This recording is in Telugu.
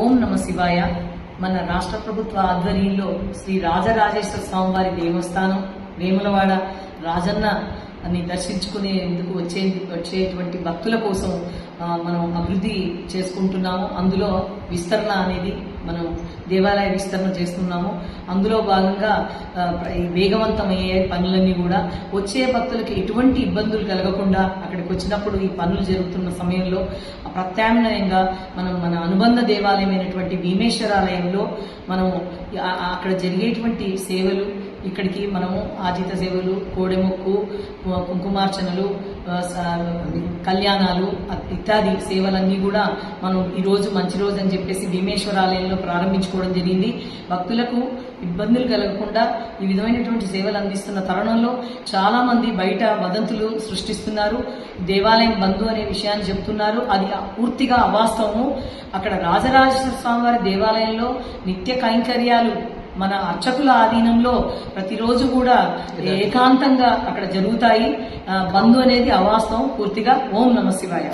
ఓం నమ శివాయ. మన రాష్ట్ర ప్రభుత్వ ఆధ్వర్యంలో శ్రీ రాజరాజేశ్వర స్వామివారి దేవస్థానం వేములవాడ రాజన్న అని దర్శించుకునేందుకు వచ్చేటువంటి భక్తుల కోసం మనం అభివృద్ధి చేసుకుంటున్నాము. అందులో విస్తరణ అనేది మనం దేవాలయ విస్తరణ చేస్తున్నాము. అందులో భాగంగా వేగవంతమయ్యే పనులన్నీ కూడా వచ్చే భక్తులకి ఎటువంటి ఇబ్బందులు కలగకుండా అక్కడికి వచ్చినప్పుడు ఈ పనులు జరుగుతున్న సమయంలో ప్రత్యామ్నాయంగా మనం మన అనుబంధ దేవాలయమైనటువంటి భీమేశ్వరాలయంలో మనం అక్కడ జరిగేటువంటి సేవలు, ఇక్కడికి మనము ఆజిత సేవలు, కోడెమొక్కు, కుంకుమార్చనలు, కళ్యాణాలు ఇత్యాది సేవలన్నీ కూడా మనం ఈరోజు మంచి రోజు అని చెప్పేసి భీమేశ్వరాలయంలో ప్రారంభించుకోవడం జరిగింది. భక్తులకు ఇబ్బందులు కలగకుండా ఈ విధమైనటువంటి సేవలు అందిస్తున్న తరుణంలో చాలా మంది బయట వదంతులు సృష్టిస్తున్నారు. దేవాలయం బంధు అనే విషయాన్ని చెప్తున్నారు. అది పూర్తిగా అవాస్తవము. అక్కడ రాజరాజేశ్వర స్వామివారి దేవాలయంలో నిత్య కైంకర్యాలు మన అర్చకుల ఆధీనంలో ప్రతిరోజు కూడా ఏకాంతంగా అక్కడ జరుగుతాయి. బంధు అనేది అవాస్తవం పూర్తిగా. ఓం నమ శివాయ.